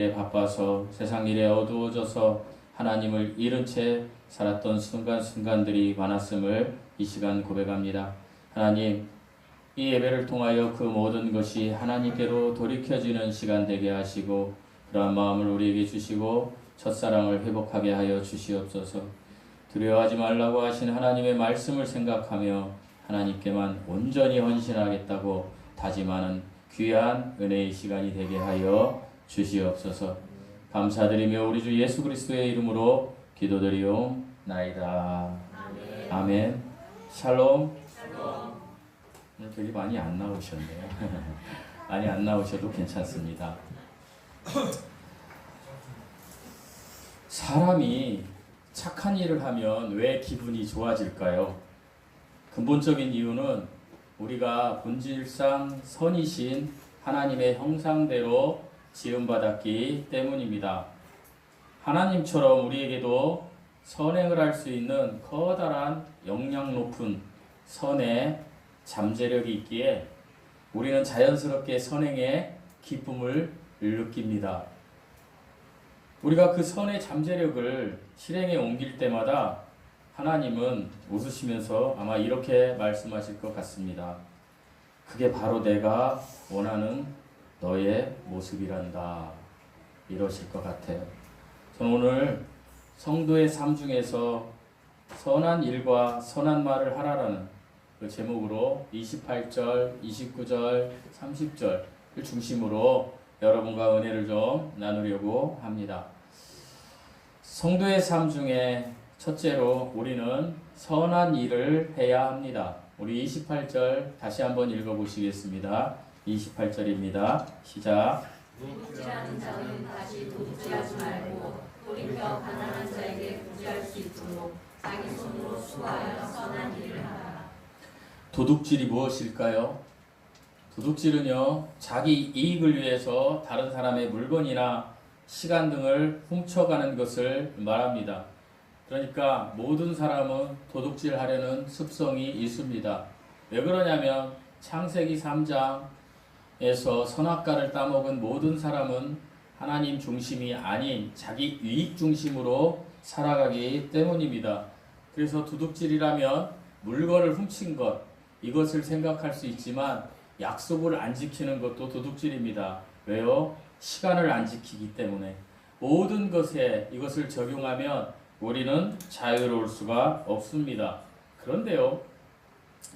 바빠서 세상 일에 어두워져서 하나님을 잃은 채 살았던 순간순간들이 많았음을 이 시간 고백합니다. 하나님, 이 예배를 통하여 그 모든 것이 하나님께로 돌이켜지는 시간 되게 하시고 그러한 마음을 우리에게 주시고 첫사랑을 회복하게 하여 주시옵소서. 두려워하지 말라고 하신 하나님의 말씀을 생각하며 하나님께만 온전히 헌신하겠다고 다짐하는 귀한 은혜의 시간이 되게 하여 주시옵소서. 감사드리며 우리 주 예수 그리스도의 이름으로 기도드리옵나이다. 아멘. 아멘. 샬롬. 오늘 별이 많이 안 나오셨네요. 많이 안 나오셔도 괜찮습니다. 사람이 착한 일을 하면 왜 기분이 좋아질까요? 근본적인 이유는 우리가 본질상 선이신 하나님의 형상대로 지음받았기 때문입니다. 하나님처럼 우리에게도 선행을 할 수 있는 커다란 영향 높은 선의 잠재력이 있기에 우리는 자연스럽게 선행의 기쁨을 느낍니다. 우리가 그 선의 잠재력을 실행에 옮길 때마다 하나님은 웃으시면서 아마 이렇게 말씀하실 것 같습니다. 그게 바로 내가 원하는 너의 모습이란다. 이러실 것 같아요. 저는 오늘 성도의 삶 중에서 선한 일과 선한 말을 하라라는 그 제목으로 28절, 29절, 30절을 중심으로 여러분과 은혜를 좀 나누려고 합니다. 성도의 삶 중에 첫째로 우리는 선한 일을 해야 합니다. 우리 28절 다시 한번 읽어보시겠습니다. 28절입니다. 시작. 도둑질하는 자는 다시 도둑질하지 말고 돌이켜 가난한 자에게 구제할 수 있도록 자기 손으로 수고하여 선한 일을 하라. 도둑질이 무엇일까요? 도둑질은요, 자기 이익을 위해서 다른 사람의 물건이나 시간 등을 훔쳐가는 것을 말합니다. 그러니까 모든 사람은 도둑질하려는 습성이 있습니다. 왜 그러냐면 창세기 3장에서 선악과를 따먹은 모든 사람은 하나님 중심이 아닌 자기 이익 중심으로 살아가기 때문입니다. 그래서 도둑질이라면 물건을 훔친 것, 이것을 생각할 수 있지만 약속을 안 지키는 것도 도둑질입니다. 왜요? 시간을 안 지키기 때문에. 모든 것에 이것을 적용하면 우리는 자유로울 수가 없습니다. 그런데요,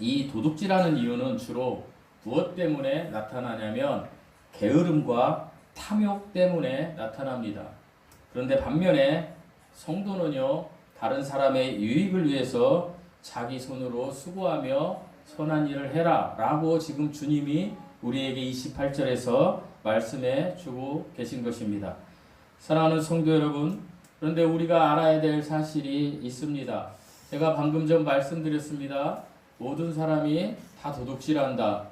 이 도둑질하는 이유는 주로 무엇 때문에 나타나냐면 게으름과 탐욕 때문에 나타납니다. 그런데 반면에 성도는요, 다른 사람의 유익을 위해서 자기 손으로 수고하며 선한 일을 해라 라고 지금 주님이 우리에게 28절에서 말씀해 주고 계신 것입니다. 사랑하는 성도 여러분, 그런데 우리가 알아야 될 사실이 있습니다. 제가 방금 전 말씀드렸습니다. 모든 사람이 다 도둑질한다.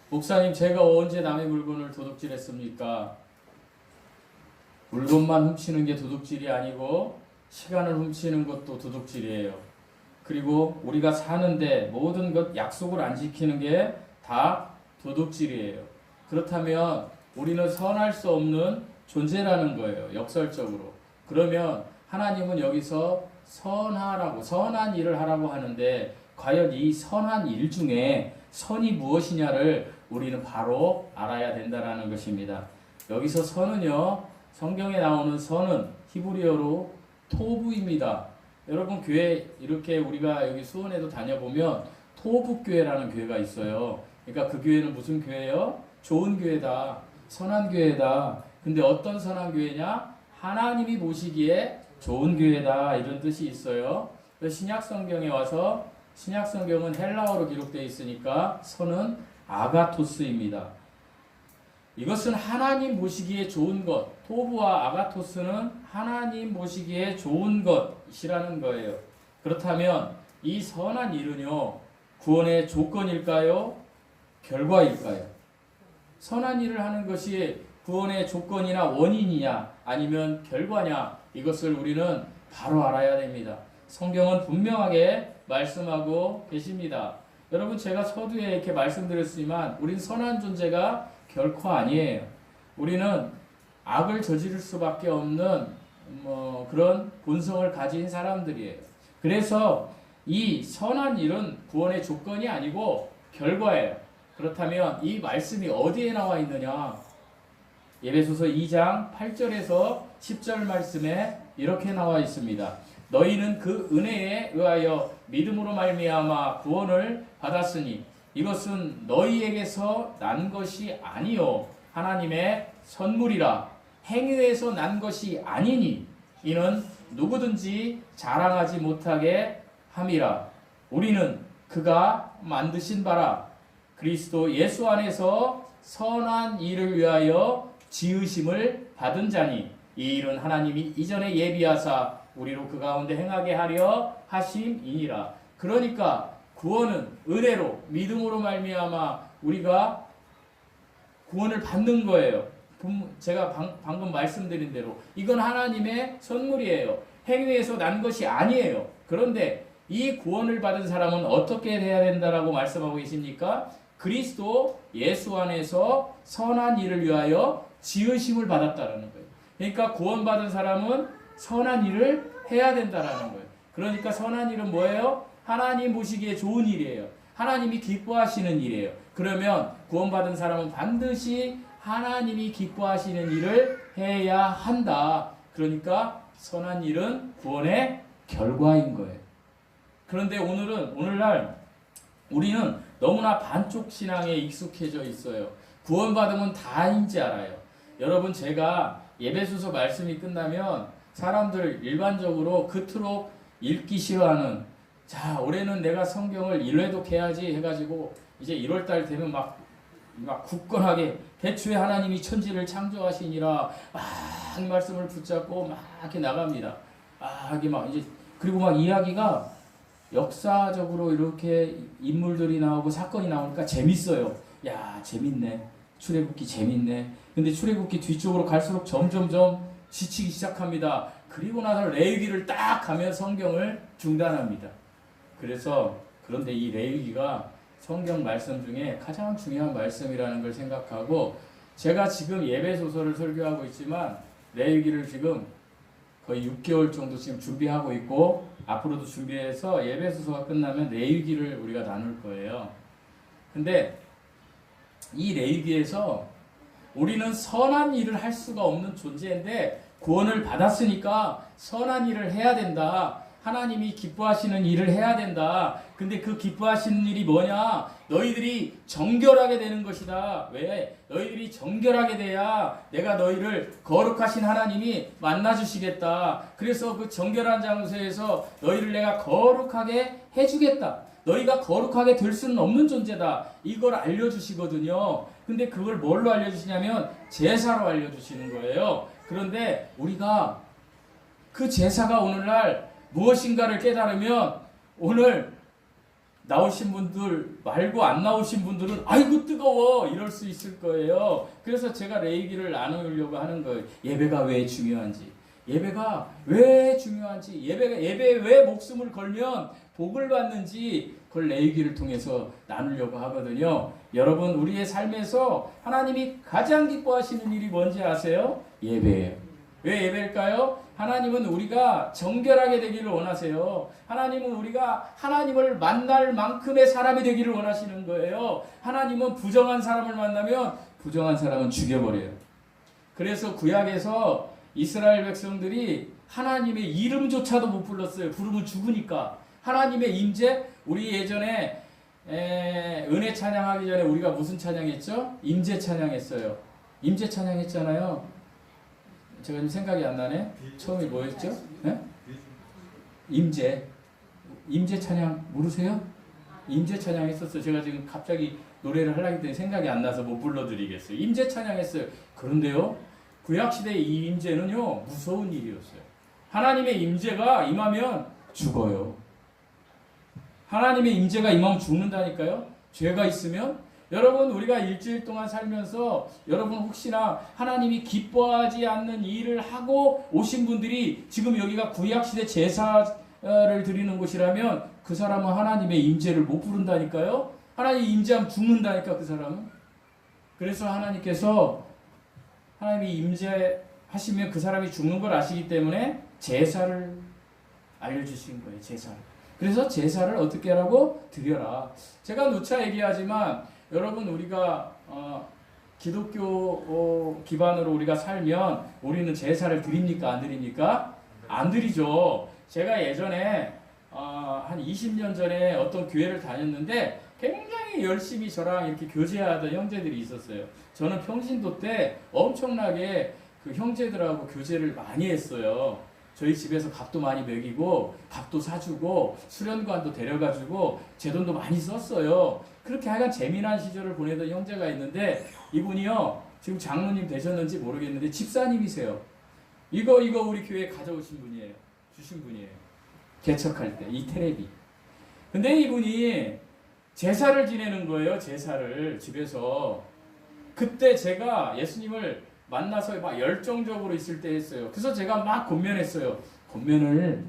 목사님, 제가 언제 남의 물건을 도둑질했습니까? 물건만 훔치는 게 도둑질이 아니고 시간을 훔치는 것도 도둑질이에요. 그리고 우리가 사는데 모든 것 약속을 안 지키는 게 다 도둑질이에요. 그렇다면 우리는 선할 수 없는 존재라는 거예요. 역설적으로. 그러면 하나님은 여기서 선하라고, 선한 일을 하라고 하는데 과연 이 선한 일 중에 선이 무엇이냐를 우리는 바로 알아야 된다는 것입니다. 여기서 선은요, 성경에 나오는 선은 히브리어로 토부입니다. 여러분, 교회 이렇게 우리가 여기 수원에도 다녀보면 토북교회라는 교회가 있어요. 그러니까 그 교회는 무슨 교회예요? 좋은 교회다. 선한 교회다. 근데 어떤 선한 교회냐? 하나님이 보시기에 좋은 교회다. 이런 뜻이 있어요. 신약 성경에 와서 신약 성경은 헬라어로 기록되어 있으니까 선은 아가토스입니다. 이것은 하나님 보시기에 좋은 것, 토부와 아가토스는 하나님 보시기에 좋은 것이라는 거예요. 그렇다면 이 선한 일은요, 구원의 조건일까요? 결과일까요? 선한 일을 하는 것이 구원의 조건이나 원인이냐 아니면 결과냐, 이것을 우리는 바로 알아야 됩니다. 성경은 분명하게 말씀하고 계십니다. 여러분, 제가 서두에 이렇게 말씀드렸지만 우린 선한 존재가 결코 아니에요. 우리는 악을 저지를 수밖에 없는 그런 본성을 가진 사람들이에요. 그래서 이 선한 일은 구원의 조건이 아니고 결과예요. 그렇다면 이 말씀이 어디에 나와 있느냐? 에베소서 2장 8절에서 10절 말씀에 이렇게 나와 있습니다. 너희는 그 은혜에 의하여 믿음으로 말미암아 구원을 받았으니 이것은 너희에게서 난 것이 아니요 하나님의 선물이라. 행위에서 난 것이 아니니 이는 누구든지 자랑하지 못하게 함이라. 우리는 그가 만드신 바라 그리스도 예수 안에서 선한 일을 위하여 지으심을 받은 자니 이 일은 하나님이 이전에 예비하사 우리로 그 가운데 행하게 하려 하심이니라. 그러니까 구원은 은혜로 믿음으로 말미암아 우리가 구원을 받는 거예요. 제가 방금 말씀드린 대로 이건 하나님의 선물이에요. 행위에서 난 것이 아니에요. 그런데 이 구원을 받은 사람은 어떻게 해야 된다라고 말씀하고 계십니까? 그리스도 예수 안에서 선한 일을 위하여 지으심을 받았다라는 거예요. 그러니까 구원받은 사람은 선한 일을 해야 된다라는 거예요. 그러니까 선한 일은 뭐예요? 하나님 보시기에 좋은 일이에요. 하나님이 기뻐하시는 일이에요. 그러면 구원받은 사람은 반드시 하나님이 기뻐하시는 일을 해야 한다. 그러니까 선한 일은 구원의 결과인 거예요. 그런데 오늘날 우리는 너무나 반쪽 신앙에 익숙해져 있어요. 구원받으면 다인지 알아요. 여러분, 제가 에베소서 말씀이 끝나면 사람들 일반적으로 그토록 읽기 싫어하는, 자, 올해는 내가 성경을 1회독 해야지 해가지고 이제 1월달 되면 막 굳건하게 대초에 하나님이 천지를 창조하시니라 막 말씀을 붙잡고 막 이렇게 나갑니다. 이게 막 이제 그리고 막 이야기가 역사적으로 이렇게 인물들이 나오고 사건이 나오니까 재밌어요. 야, 재밌네. 출애굽기 재밌네. 근데 출애굽기 뒤쪽으로 갈수록 점점점 지치기 시작합니다. 그리고 나서 레위기를 딱 가면 성경을 중단합니다. 그런데 이 레위기가 성경 말씀 중에 가장 중요한 말씀이라는 걸 생각하고, 제가 지금 에베소서를 설교하고 있지만 레위기를 지금 거의 6개월 정도 지금 준비하고 있고, 앞으로도 준비해서 에베소서가 끝나면 레위기를 우리가 나눌 거예요. 근데 이 레위기에서 우리는 선한 일을 할 수가 없는 존재인데 구원을 받았으니까 선한 일을 해야 된다. 하나님이 기뻐하시는 일을 해야 된다. 근데 그 기뻐하시는 일이 뭐냐? 너희들이 정결하게 되는 것이다. 왜? 너희들이 정결하게 돼야 내가 너희를 거룩하신 하나님이 만나주시겠다. 그래서 그 정결한 장소에서 너희를 내가 거룩하게 해주겠다. 너희가 거룩하게 될 수는 없는 존재다. 이걸 알려주시거든요. 근데 그걸 뭘로 알려주시냐면 제사로 알려주시는 거예요. 그런데 우리가 그 제사가 오늘날 무엇인가를 깨달으면 오늘 나오신 분들 말고 안 나오신 분들은 아이고 뜨거워 이럴 수 있을 거예요. 그래서 제가 레위기를 나누려고 하는 거예요. 예배가 왜 중요한지, 예배가 왜 중요한지, 예배에 왜 목숨을 걸면 복을 받는지 그걸 레위기를 통해서 나누려고 하거든요. 여러분, 우리의 삶에서 하나님이 가장 기뻐하시는 일이 뭔지 아세요? 예배예요. 왜 예배일까요? 하나님은 우리가 정결하게 되기를 원하세요. 하나님은 우리가 하나님을 만날 만큼의 사람이 되기를 원하시는 거예요. 하나님은 부정한 사람을 만나면 부정한 사람은 죽여버려요. 그래서 구약에서 이스라엘 백성들이 하나님의 이름조차도 못 불렀어요. 부르면 죽으니까. 하나님의 임재, 우리 예전에 은혜 찬양하기 전에 우리가 무슨 찬양했죠? 임재 찬양했어요. 임재 찬양했잖아요. 제가 지금 생각이 안 나네. 처음이 뭐였죠? 네? 임재 찬양 모르세요? 임재 찬양 했었어요. 제가 지금 갑자기 노래를 하려고 했더니 생각이 안 나서 못 불러드리겠어요. 임재 찬양 했어요. 그런데요, 구약시대의 이 임재는요, 무서운 일이었어요. 하나님의 임재가 임하면 죽어요. 하나님의 임재가 임하면 죽는다니까요. 죄가 있으면. 여러분, 우리가 일주일 동안 살면서 여러분 혹시나 하나님이 기뻐하지 않는 일을 하고 오신 분들이 지금 여기가 구약시대 제사를 드리는 곳이라면 그 사람은 하나님의 임재를 못 부른다니까요. 하나님 임재하면 죽는다니까, 그 사람은. 그래서 하나님이 임재하시면 그 사람이 죽는 걸 아시기 때문에 제사를 알려주신 거예요. 제사를. 그래서 제사를 어떻게 하라고? 드려라. 제가 누차 얘기하지만 여러분 우리가 기독교 기반으로 우리가 살면 우리는 제사를 드립니까? 안 드립니까? 안 드리죠. 제가 예전에 한 20년 전에 어떤 교회를 다녔는데 굉장히 열심히 저랑 이렇게 교제하던 형제들이 있었어요. 저는 평신도 때 엄청나게 그 형제들하고 교제를 많이 했어요. 저희 집에서 밥도 많이 먹이고 밥도 사주고 수련관도 데려가지고 제 돈도 많이 썼어요. 그렇게 하여간 재미난 시절을 보내던 형제가 있는데 이분이요 지금 장로님 되셨는지 모르겠는데 집사님이세요. 이거 우리 교회에 가져오신 분이에요. 주신 분이에요. 개척할 때 이 테레비. 근데 이분이 제사를 지내는 거예요. 제사를 집에서. 그때 제가 예수님을 만나서 막 열정적으로 있을 때 했어요. 그래서 제가 막 권면했어요. 권면을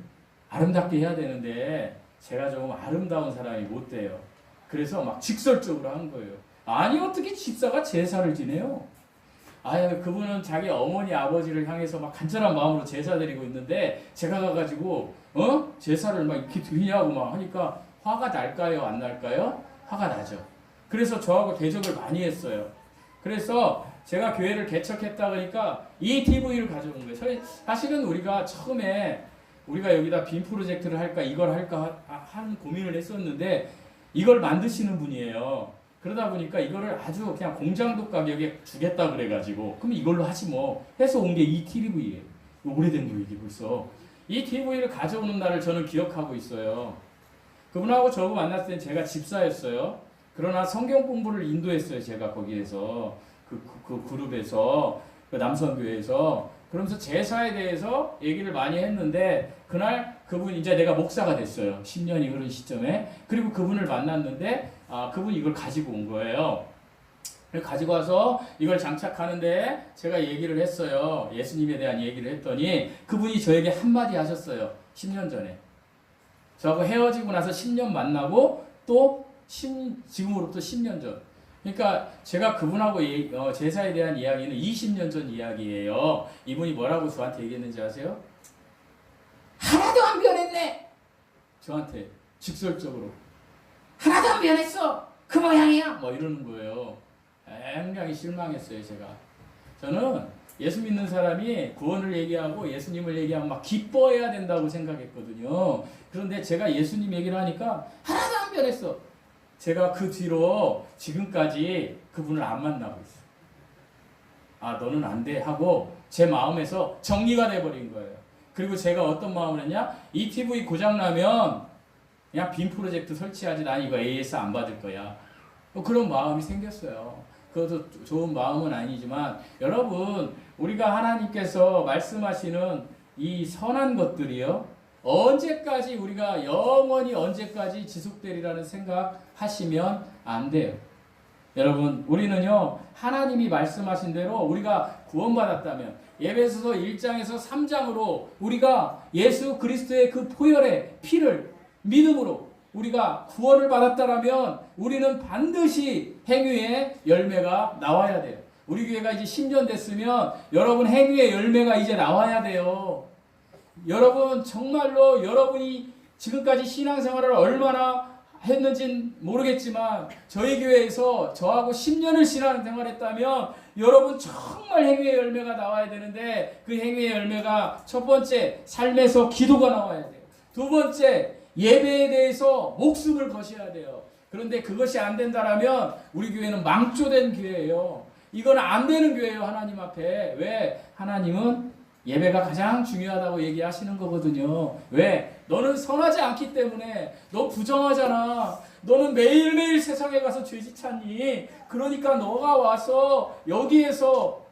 아름답게 해야 되는데 제가 조금 아름다운 사람이 못 돼요. 그래서 막 직설적으로 한 거예요. 아니 어떻게 집사가 제사를 지내요? 아유 그분은 자기 어머니 아버지를 향해서 막 간절한 마음으로 제사 드리고 있는데 제가 가가지고 제사를 막 이렇게 드리냐고 막 하니까 화가 날까요? 안 날까요? 화가 나죠. 그래서 저하고 대적을 많이 했어요. 그래서 제가 교회를 개척했다 그러니까 이 TV를 가져온 거예요. 사실은 우리가 처음에 우리가 여기다 빔 프로젝트를 할까 이걸 할까 한 고민을 했었는데 이걸 만드시는 분이에요. 그러다 보니까 이거를 아주 그냥 공장도 가격에 주겠다 그래가지고 그럼 이걸로 하지 뭐 해서 온 게 이 TV예요. 오래된 거 이게 벌써. 이 TV를 가져오는 날을 저는 기억하고 있어요. 그분하고 저하고 만났을 때 제가 집사였어요. 그러나 성경 공부를 인도했어요. 제가 거기에서 그 그룹에서 그 남성교회에서 그러면서 제사에 대해서 얘기를 많이 했는데 그날 그분 이제 내가 목사가 됐어요. 10년이 흐른 시점에. 그리고 그분을 만났는데 그분이 이걸 가지고 온 거예요. 가지고 와서 이걸 장착하는데 제가 얘기를 했어요. 예수님에 대한 얘기를 했더니 그분이 저에게 한마디 하셨어요. 10년 전에. 저하고 헤어지고 나서 10년 만나고 또 지금으로부터 10년 전. 그러니까 제가 그분하고 제사에 대한 이야기는 20년 전 이야기예요. 이분이 뭐라고 저한테 얘기했는지 아세요? 하나도 안 변했네. 저한테 직설적으로 하나도 안 변했어. 그 모양이야. 뭐 이러는 거예요. 굉장히 실망했어요. 저는 예수 믿는 사람이 구원을 얘기하고 예수님을 얘기하면 막 기뻐해야 된다고 생각했거든요. 그런데 제가 예수님 얘기를 하니까 하나도 안 변했어. 제가 그 뒤로 지금까지 그분을 안 만나고 있어요. 너는 안 돼 하고 제 마음에서 정리가 돼버린 거예요. 그리고 제가 어떤 마음을 했냐? 이 TV 고장나면 그냥 빔 프로젝트 설치하지 난 이거 AS 안 받을 거야. 그런 마음이 생겼어요. 그것도 좋은 마음은 아니지만 여러분 우리가 하나님께서 말씀하시는 이 선한 것들이요. 언제까지 우리가 영원히 언제까지 지속되리라는 생각하시면 안 돼요. 여러분 우리는요 하나님이 말씀하신 대로 우리가 구원받았다면 에베소서 1장에서 3장으로 우리가 예수 그리스도의 그 보혈의 피를 믿음으로 우리가 구원을 받았다라면 우리는 반드시 행위의 열매가 나와야 돼요. 우리 교회가 이제 10년 됐으면 여러분 행위의 열매가 이제 나와야 돼요. 여러분 정말로 여러분이 지금까지 신앙생활을 얼마나 했는지는 모르겠지만 저희 교회에서 저하고 10년을 신앙생활했다면 여러분 정말 행위의 열매가 나와야 되는데 그 행위의 열매가 첫 번째 삶에서 기도가 나와야 돼요. 두 번째 예배에 대해서 목숨을 거셔야 돼요. 그런데 그것이 안 된다라면 우리 교회는 망조된 교회예요. 이건 안 되는 교회예요. 하나님 앞에. 왜? 하나님은 예배가 가장 중요하다고 얘기하시는 거거든요. 왜? 너는 선하지 않기 때문에. 너 부정하잖아. 너는 매일매일 세상에 가서 죄짓잖니. 그러니까 너가 와서 여기에서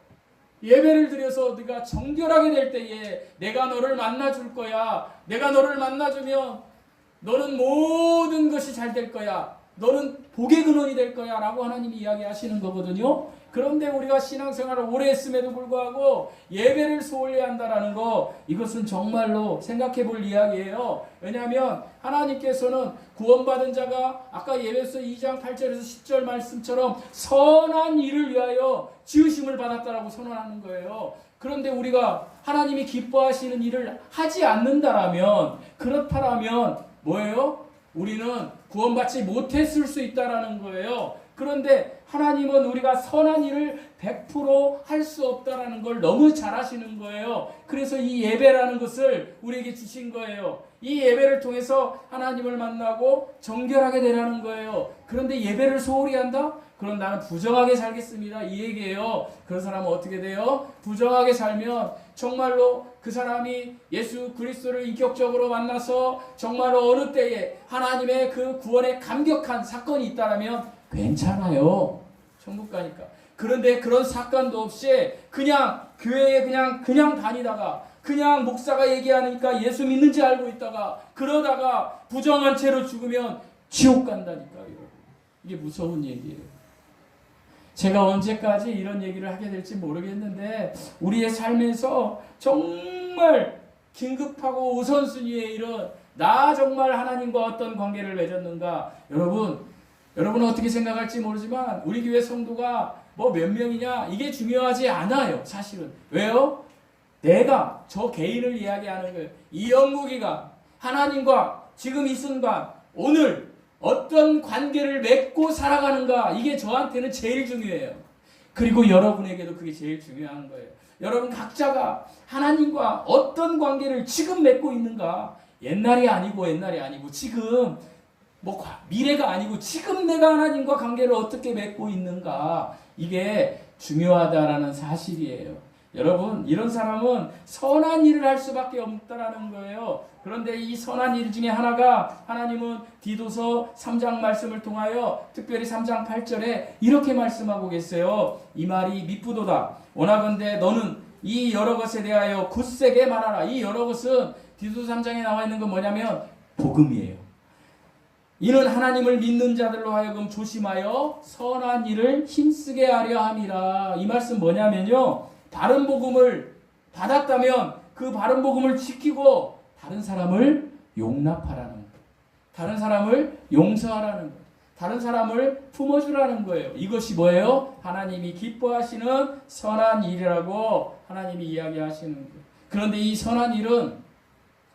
예배를 드려서 네가 정결하게 될 때에 내가 너를 만나줄 거야. 내가 너를 만나주면 너는 모든 것이 잘 될 거야. 너는 복의 근원이 될 거야 라고 하나님이 이야기하시는 거거든요. 그런데 우리가 신앙생활을 오래 했음에도 불구하고 예배를 소홀히 한다라는 거, 이것은 정말로 생각해 볼 이야기예요. 왜냐하면 하나님께서는 구원받은 자가 아까 예배서 2장 8절에서 10절 말씀처럼 선한 일을 위하여 지으심을 받았다라고 선언하는 거예요. 그런데 우리가 하나님이 기뻐하시는 일을 하지 않는다라면, 그렇다라면 뭐예요? 우리는 구원받지 못했을 수 있다라는 거예요. 그런데 하나님은 우리가 선한 일을 100% 할 수 없다라는 걸 너무 잘 아시는 거예요. 그래서 이 예배라는 것을 우리에게 주신 거예요. 이 예배를 통해서 하나님을 만나고 정결하게 되라는 거예요. 그런데 예배를 소홀히 한다? 그럼 나는 부정하게 살겠습니다, 이 얘기예요. 그런 사람은 어떻게 돼요? 부정하게 살면 정말로 그 사람이 예수 그리스도를 인격적으로 만나서 정말로 어느 때에 하나님의 그 구원에 감격한 사건이 있다면 괜찮아요, 천국 가니까. 그런데 그런 사건도 없이 그냥 교회에 그냥 다니다가 그냥 목사가 얘기하니까 예수 믿는지 알고 있다가 그러다가 부정한 채로 죽으면 지옥 간다니까요. 이게 무서운 얘기예요. 제가 언제까지 이런 얘기를 하게 될지 모르겠는데 우리의 삶에서 정말 긴급하고 우선순위에 이런 나 정말 하나님과 어떤 관계를 맺었는가. 여러분은 어떻게 생각할지 모르지만 우리 교회 성도가 뭐 몇 명이냐 이게 중요하지 않아요, 사실은. 왜요? 내가 저 개인을 이야기하는 거예요. 이 영국이가 하나님과 지금 이 순간 오늘 어떤 관계를 맺고 살아가는가, 이게 저한테는 제일 중요해요. 그리고 여러분에게도 그게 제일 중요한 거예요. 여러분 각자가 하나님과 어떤 관계를 지금 맺고 있는가. 옛날이 아니고 지금, 뭐 미래가 아니고 지금 내가 하나님과 관계를 어떻게 맺고 있는가, 이게 중요하다라는 사실이에요. 여러분, 이런 사람은 선한 일을 할 수밖에 없다라는 거예요. 그런데 이 선한 일 중에 하나가 하나님은 디도서 3장 말씀을 통하여 특별히 3장 8절에 이렇게 말씀하고 계세요. 이 말이 미쁘도다. 원하건대 너는 이 여러 것에 대하여 굳세게 말하라. 이 여러 것은 디도서 3장에 나와 있는 건 뭐냐면 복음이에요. 이는 하나님을 믿는 자들로 하여금 조심하여 선한 일을 힘쓰게 하려 함이라. 이 말씀 뭐냐면요, 바른 복음을 받았다면 그 바른 복음을 지키고 다른 사람을 용납하라는 거예요. 다른 사람을 용서하라는 거예요. 다른 사람을 품어주라는 거예요. 이것이 뭐예요? 하나님이 기뻐하시는 선한 일이라고 하나님이 이야기하시는 거예요. 그런데 이 선한 일은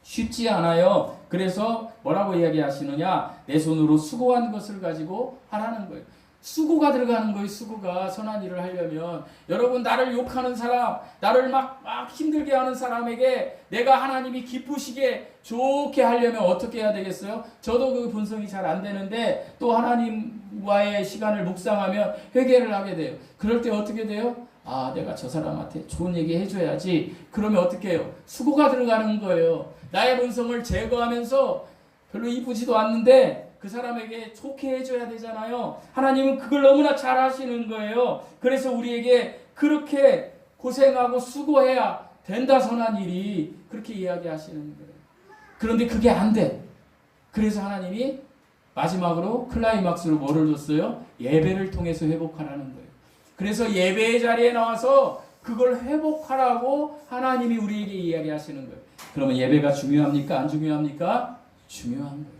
쉽지 않아요. 그래서 뭐라고 이야기하시느냐? 내 손으로 수고한 것을 가지고 하라는 거예요. 수고가 들어가는 거예요. 수고가. 선한 일을 하려면. 여러분, 나를 욕하는 사람, 나를 막 힘들게 하는 사람에게 내가 하나님이 기쁘시게 좋게 하려면 어떻게 해야 되겠어요? 저도 그 분성이 잘 안 되는데 또 하나님과의 시간을 묵상하면 회개를 하게 돼요. 그럴 때 어떻게 돼요? 아, 내가 저 사람한테 좋은 얘기 해줘야지. 그러면 어떻게 해요? 수고가 들어가는 거예요. 나의 본성을 제거하면서 별로 이쁘지도 않는데 그 사람에게 좋게 해줘야 되잖아요. 하나님은 그걸 너무나 잘 하시는 거예요. 그래서 우리에게 그렇게 고생하고 수고해야 된다, 선한 일이. 그렇게 이야기하시는 거예요. 그런데 그게 안 돼. 그래서 하나님이 마지막으로 클라이막스로 뭐를 줬어요? 예배를 통해서 회복하라는 거예요. 그래서 예배의 자리에 나와서 그걸 회복하라고 하나님이 우리에게 이야기하시는 거예요. 그러면 예배가 중요합니까? 안 중요합니까? 중요한 거예요.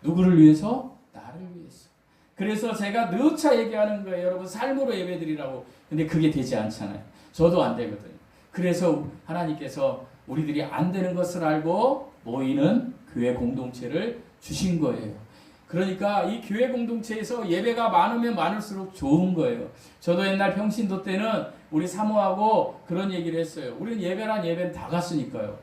누구를 위해서? 나를 위해서. 그래서 제가 누차 얘기하는 거예요. 여러분, 삶으로 예배드리라고. 근데 그게 되지 않잖아요. 저도 안 되거든요. 그래서 하나님께서 우리들이 안 되는 것을 알고 모이는 교회 공동체를 주신 거예요. 그러니까 이 교회 공동체에서 예배가 많으면 많을수록 좋은 거예요. 저도 옛날 평신도 때는 우리 사모하고 그런 얘기를 했어요. 우리는 예배란 예배는 다 갔으니까요.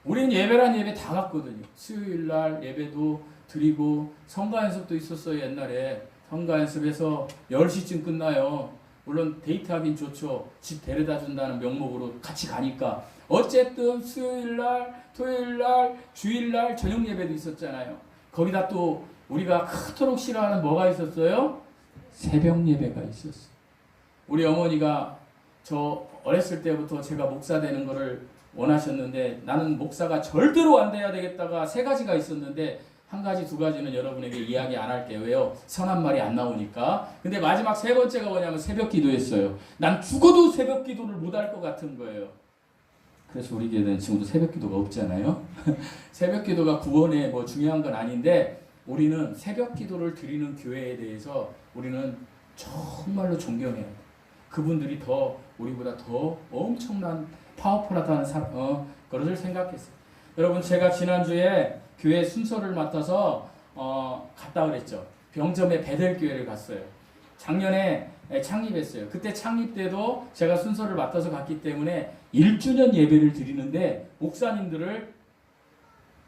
우리는 예배란 예배 다 갔거든요. 수요일날 예배도 드리고 성가 연습도 있었어요. 옛날에 성가 연습에서 10시쯤 끝나요. 물론 데이트하긴 좋죠. 집 데려다 준다는 명목으로 같이 가니까. 어쨌든 수요일날, 토요일날, 주일날 저녁 예배도 있었잖아요. 거기다 또 우리가 그토록 싫어하는 뭐가 있었어요? 새벽 예배가 있었어요. 우리 어머니가 저 어렸을 때부터 제가 목사 되는 거를 원하셨는데 나는 목사가 절대로 안 돼야 되겠다가 3가지가 있었는데 한 가지 두 가지는 여러분에게 이야기 안 할게요. 왜요? 선한 말이 안 나오니까. 근데 마지막 세 번째가 뭐냐면 새벽 기도했어요. 난 죽어도 새벽 기도를 못 할 것 같은 거예요. 그래서 우리 교회는 지금도 새벽 기도가 없잖아요. 새벽 기도가 구원에 뭐 중요한 건 아닌데 우리는 새벽 기도를 드리는 교회에 대해서 우리는 정말로 존경해야 돼. 그분들이 더 우리보다 더 엄청난 파워풀하다는 것을 생각했어요. 여러분 제가 지난주에 교회 순서를 맡아서 갔다 그랬죠. 병점의 베델교회를 갔어요. 작년에 창립했어요. 그때 창립 때도 제가 순서를 맡아서 갔기 때문에 1주년 예배를 드리는데 목사님들을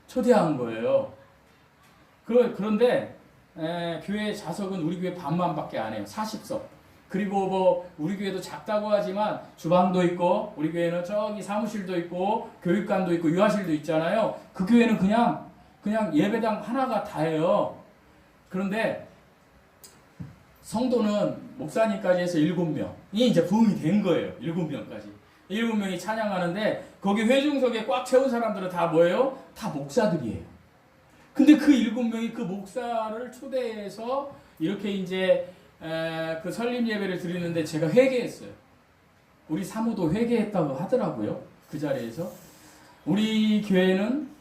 초대한 거예요. 그런데 교회 좌석은 우리 교회 반만밖에 안 해요. 40석. 그리고 뭐 우리 교회도 작다고 하지만 주방도 있고 우리 교회는 저기 사무실도 있고 교육관도 있고 유아실도 있잖아요. 그 교회는 그냥 예배당 하나가 다예요. 그런데 성도는 목사님까지 해서 7명이 이제 부흥이 된 거예요. 7명까지. 7명이 찬양하는데 거기 회중석에 꽉 채운 사람들은 다 뭐예요? 다 목사들이에요. 근데 그 7명이 그 목사를 초대해서 이렇게 이제 그 설립 예배를 드리는데 제가 회개했어요. 우리 사모도 회개했다고 하더라고요. 그 자리에서. 우리 교회는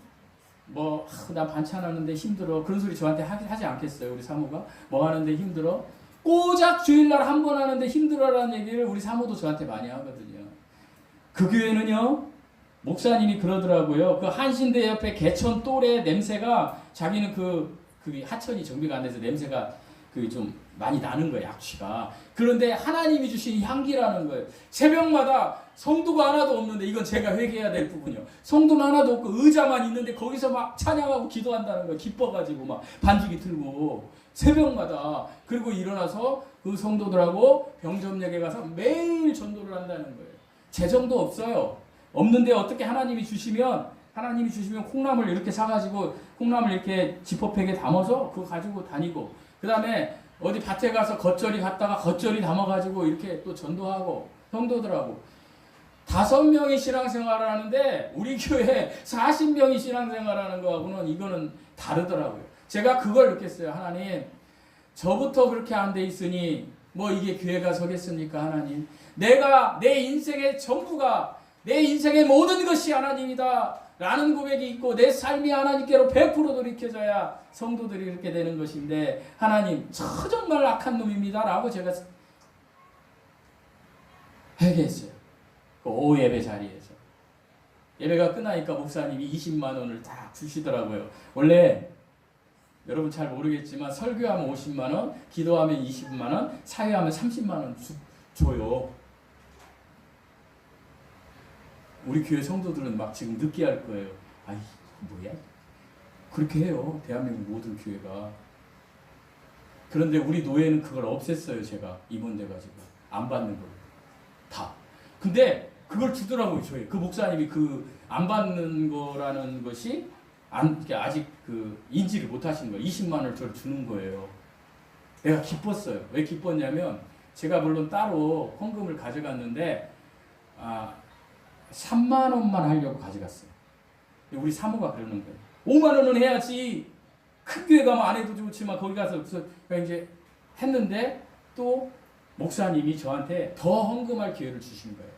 뭐 나 반찬하는데 힘들어 그런 소리 저한테 하지 않겠어요. 우리 사모가 뭐 하는데 힘들어 꼬작 주일날 한 번 하는데 힘들어라는 얘기를 우리 사모도 저한테 많이 하거든요. 그 교회는요 목사님이 그러더라고요. 그 한신대 옆에 개천 똘의 냄새가 자기는 그 하천이 정비가 안 돼서 냄새가 좀 많이 나는 거예요. 약취가. 그런데 하나님이 주신 향기라는 거예요. 새벽마다 성도가 하나도 없는데 이건 제가 회개해야 될 부분이요. 성도는 하나도 없고 의자만 있는데 거기서 막 찬양하고 기도한다는 거예요. 기뻐가지고 막 반주기 틀고 새벽마다. 그리고 일어나서 그 성도들하고 병점역에 가서 매일 전도를 한다는 거예요. 재정도 없어요. 없는데 어떻게 하나님이 주시면 콩나물 이렇게 사가지고 콩나물 이렇게 지퍼백에 담아서 그거 가지고 다니고 그 다음에 어디 밭에 가서 겉절이 갖다가 겉절이 담아가지고 이렇게 또 전도하고 성도들하고 5명이 신앙생활을 하는데 우리 교회 40명이 신앙생활하는 거하고는 이거는 다르더라고요. 제가 그걸 느꼈어요. 하나님 저부터 그렇게 안 돼 있으니 뭐 이게 교회가 서겠습니까? 하나님 내가 내 인생의 전부가 내 인생의 모든 것이 하나님이다 라는 고백이 있고 내 삶이 하나님께로 100% 돌이켜져야 성도들이 이렇게 되는 것인데 하나님 저 정말 악한 놈입니다 라고 제가 회개했어요. 그 오후 예배 자리에서 예배가 끝나니까 목사님이 20만 원을 다 주시더라고요. 원래 여러분 잘 모르겠지만 설교하면 50만 원, 기도하면 20만 원, 사회하면 30만 원 줘요. 우리 교회 성도들은 막 지금 느끼할 거예요. 아이 뭐야? 그렇게 해요. 대한민국 모든 교회가. 그런데 우리 노예는 그걸 없앴어요. 제가 임원돼가지고 안 받는 걸 다. 근데 그걸 주더라고요. 저희 그 목사님이 그 안 받는 거라는 것이 아직 인지를 못하신 거예요. 20만 원을 저를 주는 거예요. 내가 기뻤어요. 왜 기뻤냐면 제가 물론 따로 헌금을 가져갔는데 3만 원만 하려고 가져갔어요. 우리 사모가 그러는 거예요. 5만 원은 해야지. 큰 교회 가면 안 해도 좋지만 거기 가서 이제 했는데 또 목사님이 저한테 더 헌금할 기회를 주신 거예요.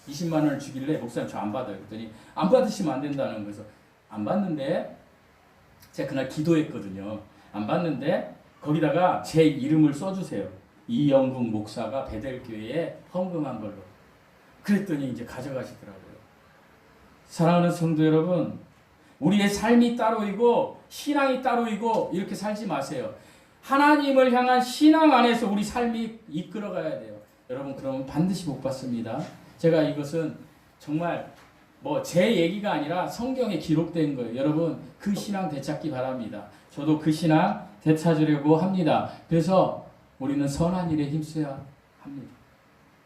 20만 원을 주길래 목사님 저 안 받아요. 그랬더니 안 받으시면 안 된다는 거에서 안 받는데 제가 그날 기도했거든요. 안 받는데 거기다가 제 이름을 써주세요. 이영국 목사가 베델교회에 헌금한 걸로. 그랬더니 이제 가져가시더라고요. 사랑하는 성도 여러분, 우리의 삶이 따로이고 신앙이 따로이고 이렇게 살지 마세요. 하나님을 향한 신앙 안에서 우리 삶이 이끌어가야 돼요. 여러분 그러면 반드시 복 받습니다. 제가 이것은 정말 뭐 제 얘기가 아니라 성경에 기록된 거예요. 여러분 그 신앙 되찾기 바랍니다. 저도 그 신앙 되찾으려고 합니다. 그래서 우리는 선한 일에 힘써야 합니다.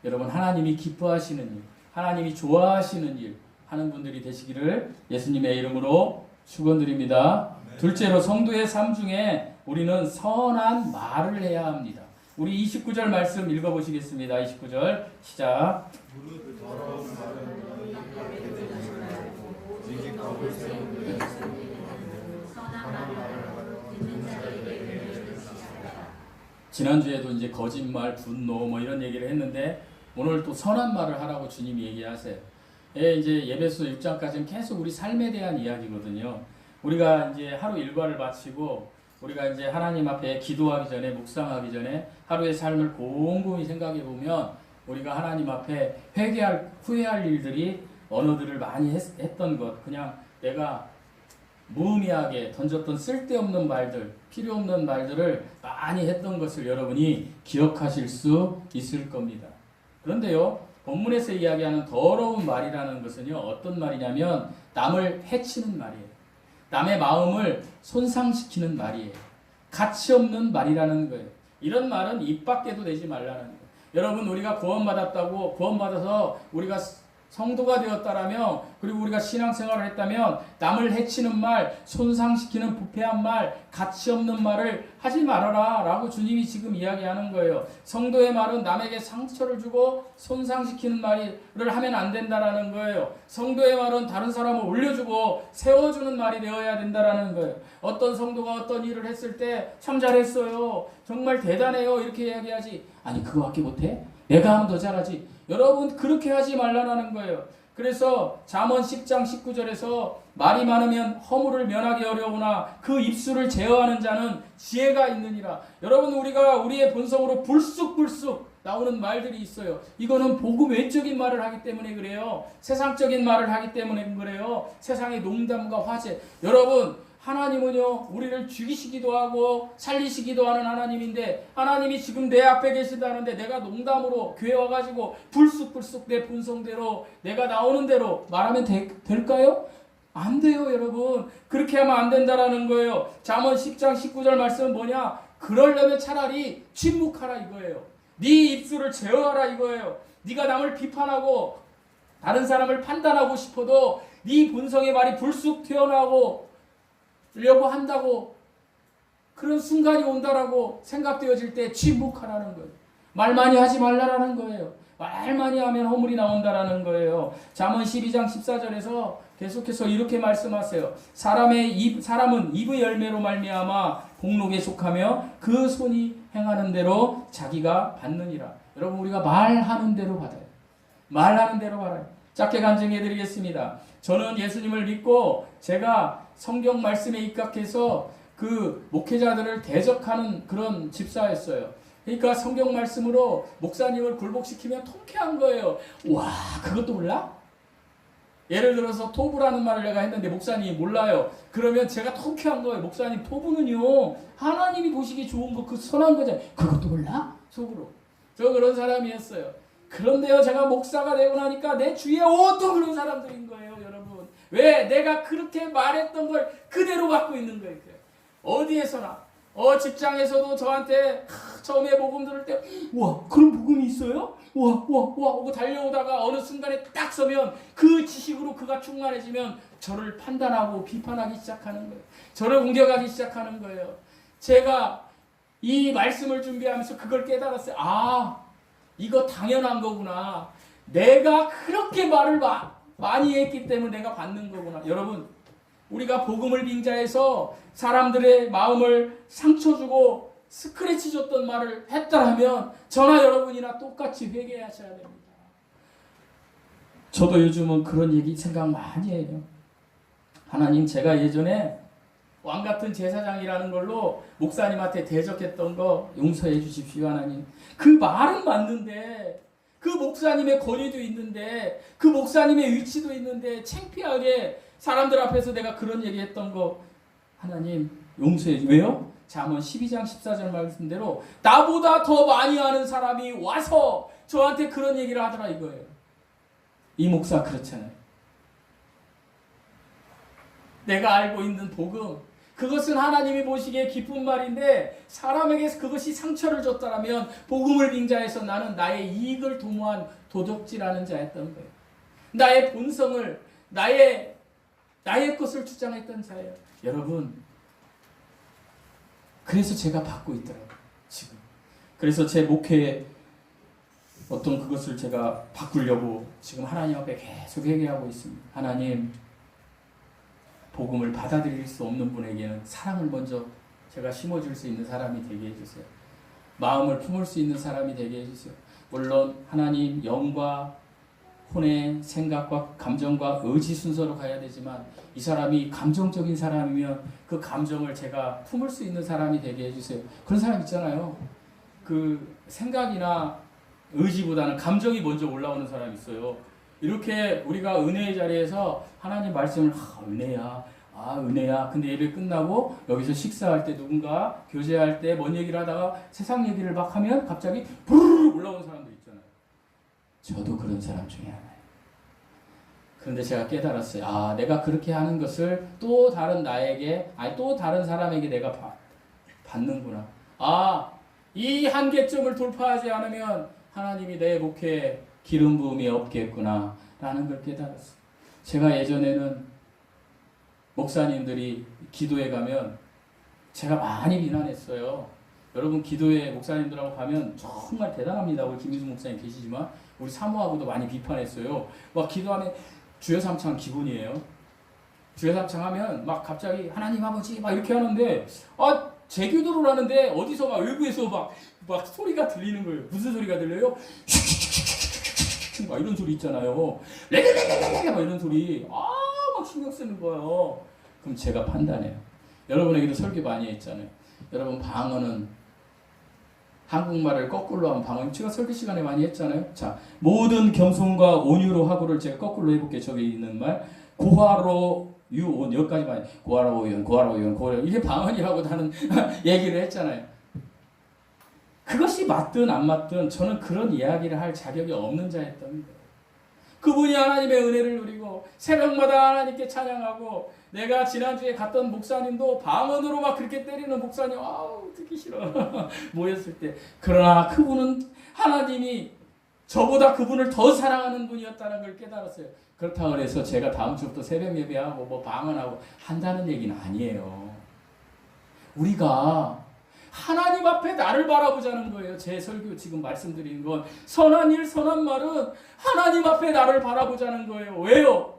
여러분 하나님이 기뻐하시는 일, 하나님이 좋아하시는 일 하는 분들이 되시기를 예수님의 이름으로 축원드립니다. 둘째로 성도의 삶 중에 우리는 선한 말을 해야 합니다. 우리 29절 말씀 읽어보시겠습니다. 29절 시작. 지난주에도 이제 거짓말, 분노 뭐 이런 얘기를 했는데 오늘 또 선한 말을 하라고 주님이 얘기하세요. 예, 이제 예배소 6장까지는 계속 우리 삶에 대한 이야기거든요. 우리가 이제 하루 일과를 마치고 우리가 이제 하나님 앞에 기도하기 전에, 묵상하기 전에 하루의 삶을 곰곰이 생각해 보면 우리가 하나님 앞에 후회할 일들이 언어들을 많이 했던 것, 그냥 내가 무의미하게 던졌던 쓸데없는 말들, 필요 없는 말들을 많이 했던 것을 여러분이 기억하실 수 있을 겁니다. 그런데요, 본문에서 이야기하는 더러운 말이라는 것은요, 어떤 말이냐면 남을 해치는 말이에요. 남의 마음을 손상시키는 말이에요. 가치 없는 말이라는 거예요. 이런 말은 입 밖에도 내지 말라는 거예요. 여러분, 우리가 구원받아서 우리가 성도가 되었다라면, 그리고 우리가 신앙생활을 했다면 남을 해치는 말, 손상시키는 부패한 말, 가치 없는 말을 하지 말아라 라고 주님이 지금 이야기하는 거예요. 성도의 말은 남에게 상처를 주고 손상시키는 말을 하면 안 된다라는 거예요. 성도의 말은 다른 사람을 올려주고 세워주는 말이 되어야 된다라는 거예요. 어떤 성도가 어떤 일을 했을 때 참 잘했어요, 정말 대단해요, 이렇게 이야기하지, 아니 그거밖에 못해? 내가 하면 더 잘하지. 여러분, 그렇게 하지 말라는 거예요. 그래서 잠언 10장 19절에서 말이 많으면 허물을 면하기 어려우나 그 입술을 제어하는 자는 지혜가 있느니라. 여러분, 우리가 우리의 본성으로 불쑥불쑥 나오는 말들이 있어요. 이거는 복음 외적인 말을 하기 때문에 그래요. 세상적인 말을 하기 때문에 그래요. 세상의 농담과 화제. 여러분, 하나님은요, 우리를 죽이시기도 하고 살리시기도 하는 하나님인데, 하나님이 지금 내 앞에 계신다는데 내가 농담으로 교회 와가지고 불쑥불쑥 내 본성대로 내가 나오는 대로 말하면 될까요? 안 돼요, 여러분. 그렇게 하면 안 된다라는 거예요. 잠언 10장 19절 말씀은 뭐냐? 그러려면 차라리 침묵하라 이거예요. 네 입술을 제어하라 이거예요. 네가 남을 비판하고 다른 사람을 판단하고 싶어도 네 본성의 말이 불쑥 튀어나오고 려고 한다고 그런 순간이 온다라고 생각되어질 때 침묵하라는 거예요. 말 많이 하지 말라라는 거예요. 말 많이 하면 허물이 나온다라는 거예요. 잠언 12장 14절에서 계속해서 이렇게 말씀하세요. 사람은 입의 열매로 말미암아 복록에 속하며 그 손이 행하는 대로 자기가 받느니라. 여러분, 우리가 말하는 대로 받아요. 말하는 대로 받아요. 짧게 간증해 드리겠습니다. 저는 예수님을 믿고 제가 성경 말씀에 입각해서 그 목회자들을 대적하는 그런 집사였어요. 그러니까 성경 말씀으로 목사님을 굴복시키면 통쾌한 거예요. 와, 그것도 몰라? 예를 들어서 토부라는 말을 내가 했는데 목사님이 몰라요. 그러면 제가 통쾌한 거예요. 목사님, 토부는요, 하나님이 보시기 좋은 거, 그 선한 거잖아요. 그것도 몰라? 속으로. 저 그런 사람이었어요. 그런데요, 제가 목사가 되고 나니까 내 주위에 온통 그런 사람들인 거예요, 여러분. 왜? 내가 그렇게 말했던 걸 그대로 갖고 있는 거예요. 어디에서나. 직장에서도 저한테 처음에 복음 들을 때, 와, 그런 복음이 있어요? 와 하고 달려오다가 어느 순간에 딱 서면 그 지식으로 그가 충만해지면 저를 판단하고 비판하기 시작하는 거예요. 저를 공격하기 시작하는 거예요. 제가 이 말씀을 준비하면서 그걸 깨달았어요. 아, 이거 당연한 거구나. 내가 그렇게 말을 많이 했기 때문에 내가 받는 거구나. 여러분, 우리가 복음을 빙자해서 사람들의 마음을 상처 주고 스크래치 줬던 말을 했다라면 저나 여러분이나 똑같이 회개하셔야 됩니다. 저도 요즘은 그런 얘기 생각 많이 해요. 하나님, 제가 예전에 왕같은 제사장이라는 걸로 목사님한테 대적했던 거 용서해 주십시오, 하나님. 그 말은 맞는데, 그 목사님의 권위도 있는데, 그 목사님의 위치도 있는데 창피하게 사람들 앞에서 내가 그런 얘기했던 거 하나님 용서해 주세요. 왜요? 잠언 12장 14절 말씀대로 나보다 더 많이 아는 사람이 와서 저한테 그런 얘기를 하더라 이거예요. 이 목사 그렇잖아요. 내가 알고 있는 복음, 그것은 하나님이 보시기에 기쁜 말인데 사람에게 그것이 상처를 줬다라면 복음을 빙자해서 나는 나의 이익을 도모한 도적질하는 자였던 거예요. 나의 본성을, 나의 것을 주장했던 자예요. 여러분, 그래서 제가 받고 있더라고요, 지금. 그래서 제 목회에 어떤 그것을 제가 바꾸려고 지금 하나님 앞에 계속 회개하고 있습니다. 하나님, 복음을 받아들일 수 없는 분에게는 사랑을 먼저 제가 심어줄 수 있는 사람이 되게 해주세요. 마음을 품을 수 있는 사람이 되게 해주세요. 물론 하나님 영과 혼의 생각과 감정과 의지 순서로 가야 되지만 이 사람이 감정적인 사람이면 그 감정을 제가 품을 수 있는 사람이 되게 해주세요. 그런 사람 있잖아요. 그 생각이나 의지보다는 감정이 먼저 올라오는 사람이 있어요. 이렇게 우리가 은혜의 자리에서 하나님 말씀을 은혜야, 은혜야. 근데 예배 끝나고 여기서 식사할 때 누군가 교제할 때 뭔 얘기를 하다가 세상 얘기를 막 하면 갑자기 부르르 올라오는 사람들 있잖아요. 저도 그런 사람 중에 하나예요. 그런데 제가 깨달았어요. 내가 그렇게 하는 것을 또 다른 나에게, 또 다른 사람에게 내가 받는구나. 이 한계점을 돌파하지 않으면 하나님이 내 목회에 기름 부음이 없겠구나 라는 걸 깨달았어요. 제가 예전에는 목사님들이 기도에 가면 제가 많이 비난했어요. 여러분 기도에 목사님들하고 가면 정말 대단합니다. 우리 김희수 목사님 계시지만 우리 사모하고도 많이 비판했어요. 막 기도하면 주여 삼창 기본이에요. 주여 삼창 하면 막 갑자기 하나님 아버지 막 이렇게 하는데 제 기도를 하는데 어디서 막 외부에서 막 소리가 들리는 거예요. 무슨 소리가 들려요? 막 이런 소리 있잖아요. 레레레레레 막 이런 소리. 막 신경 쓰는 거예요. 그럼 제가 판단해요. 여러분에게도 설교 많이 했잖아요. 여러분 방언은 한국말을 거꾸로 하면 방언. 제가 설교 시간에 많이 했잖아요. 자, 모든 겸손과 온유로 하고를 제가 거꾸로 해볼게요. 저기 있는 말. 고화로 유온 여기까지만 고화로 이게 방언이라고 나는 얘기를 했잖아요. 그것이 맞든 안 맞든 저는 그런 이야기를 할 자격이 없는 자였던 거예요. 그분이 하나님의 은혜를 누리고 새벽마다 하나님께 찬양하고 내가 지난주에 갔던 목사님도 방언으로 막 그렇게 때리는 목사님 듣기 싫어 모였을 때 그러나 그분은 하나님이 저보다 그분을 더 사랑하는 분이었다는 걸 깨달았어요. 그렇다고 해서 제가 다음 주부터 새벽 예배하고 뭐 방언하고 한다는 얘기는 아니에요. 우리가 하나님 앞에 나를 바라보자는 거예요. 제 설교 지금 말씀드리는 건 선한 일, 선한 말은 하나님 앞에 나를 바라보자는 거예요. 왜요?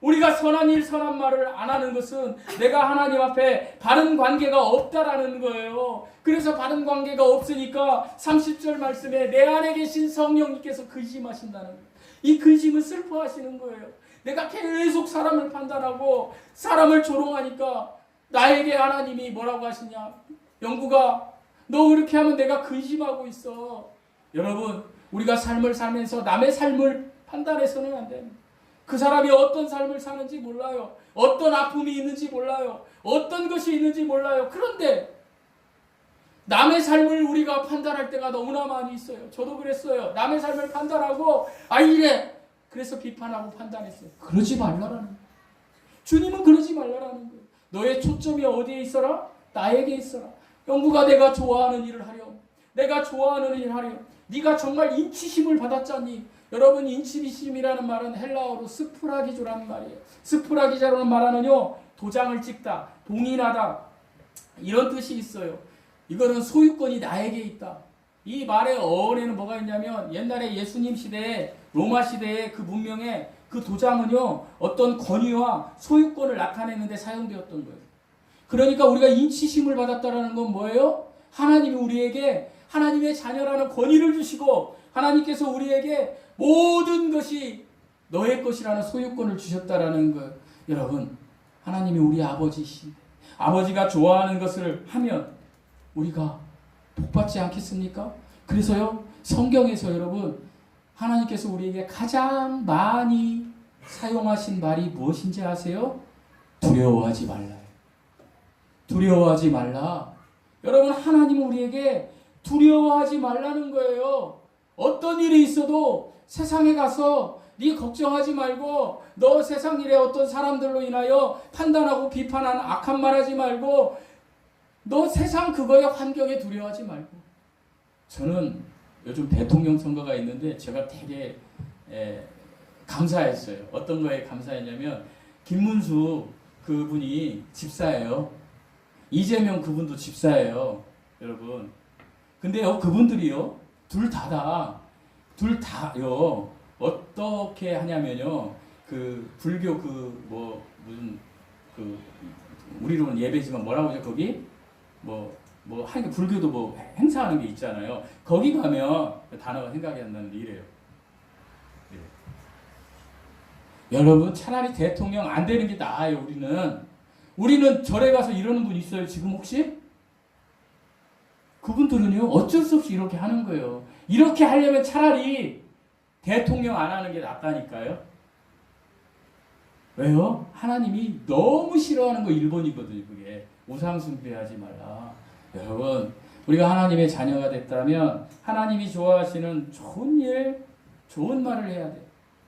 우리가 선한 일, 선한 말을 안 하는 것은 내가 하나님 앞에 바른 관계가 없다라는 거예요. 그래서 바른 관계가 없으니까 30절 말씀에 내 안에 계신 성령님께서 근심하신다는 거예요. 이 근심은 슬퍼하시는 거예요. 내가 계속 사람을 판단하고 사람을 조롱하니까 나에게 하나님이 뭐라고 하시냐? 영구가 너 그렇게 하면 내가 근심하고 있어. 여러분 우리가 삶을 살면서 남의 삶을 판단해서는 안 됩니다. 그 사람이 어떤 삶을 사는지 몰라요. 어떤 아픔이 있는지 몰라요. 어떤 것이 있는지 몰라요. 그런데 남의 삶을 우리가 판단할 때가 너무나 많이 있어요. 저도 그랬어요. 남의 삶을 판단하고 이래. 그래서 비판하고 판단했어요. 그러지 말라라는 거예요. 주님은 그러지 말라라는 거예요. 너의 초점이 어디에 있어라? 나에게 있어라. 영구가 내가 좋아하는 일을 하렴. 내가 좋아하는 일을 하렴. 네가 정말 인치심을 받았잖니. 여러분 인치심이라는 말은 헬라어로 스프라기조라는 말이에요. 스프라기자라는 말하는요. 도장을 찍다, 봉인하다 이런 뜻이 있어요. 이거는 소유권이 나에게 있다. 이 말의 어원에는 뭐가 있냐면 옛날에 예수님 시대에 로마 시대의 그 문명에 그 도장은요. 어떤 권위와 소유권을 나타내는 데 사용되었던 거예요. 그러니까 우리가 인치심을 받았다라는 건 뭐예요? 하나님이 우리에게 하나님의 자녀라는 권위를 주시고 하나님께서 우리에게 모든 것이 너의 것이라는 소유권을 주셨다라는 것. 여러분 하나님이 우리 아버지이신데 아버지가 좋아하는 것을 하면 우리가 복받지 않겠습니까? 그래서요 성경에서 여러분 하나님께서 우리에게 가장 많이 사용하신 말이 무엇인지 아세요? 두려워하지 말라. 두려워하지 말라. 여러분 하나님은 우리에게 두려워하지 말라는 거예요. 어떤 일이 있어도 세상에 가서 네 걱정하지 말고 너 세상 일에 어떤 사람들로 인하여 판단하고 비판하는 악한 말 하지 말고 너 세상 그거의 환경에 두려워하지 말고. 저는 요즘 대통령 선거가 있는데 제가 되게 감사했어요. 어떤 거에 감사했냐면 김문수 그분이 집사예요. 이재명 그분도 집사예요. 여러분. 근데요 그분들이요 둘 다요 어떻게 하냐면요 그 불교 그 뭐 무슨 그 우리로는 예배지만 뭐라고 하죠 거기 뭐 뭐 하니까 불교도 뭐 행사하는 게 있잖아요. 거기 가면 그 단어가 생각이 안 나는데 이래요. 여러분 차라리 대통령 안 되는 게 나아요. 우리는 절에 가서 이러는 분 있어요 지금 혹시? 그분들은요 어쩔 수 없이 이렇게 하는 거예요. 이렇게 하려면 차라리 대통령 안 하는 게 낫다니까요. 왜요? 하나님이 너무 싫어하는 거 1번이거든요. 그게 우상 숭배하지 말라. 여러분 우리가 하나님의 자녀가 됐다면 하나님이 좋아하시는 좋은 일, 좋은 말을 해야 돼요.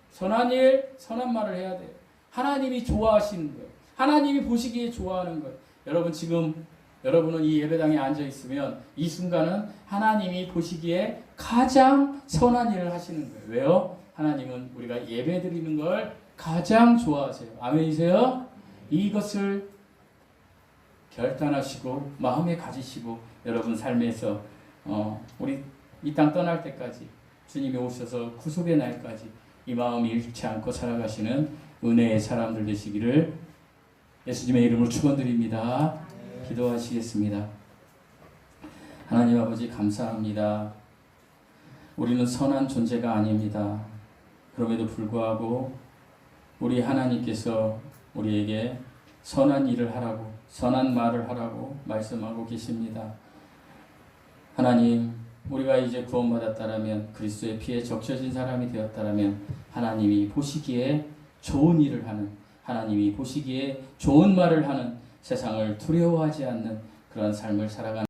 선한 일, 선한 말을 해야 돼요. 하나님이 좋아하시는 거예요. 하나님이 보시기에 좋아하는 거예요. 여러분 지금 여러분은 이 예배당에 앉아 있으면 이 순간은 하나님이 보시기에 가장 선한 일을 하시는 거예요. 왜요? 하나님은 우리가 예배 드리는 걸 가장 좋아하세요. 아멘이세요? 이것을 결단하시고 마음에 가지시고 여러분 삶에서 우리 이 땅 떠날 때까지 주님이 오셔서 구속의 날까지 이 마음 잃지 않고 살아가시는 은혜의 사람들 되시기를 예수님의 이름으로 축원드립니다. 기도하시겠습니다. 하나님 아버지 감사합니다. 우리는 선한 존재가 아닙니다. 그럼에도 불구하고 우리 하나님께서 우리에게 선한 일을 하라고 선한 말을 하라고 말씀하고 계십니다. 하나님 우리가 이제 구원받았다라면 그리스도의 피에 적셔진 사람이 되었다라면 하나님이 보시기에 좋은 일을 하는 하나님이 보시기에 좋은 말을 하는 세상을 두려워하지 않는 그런 삶을 살아가는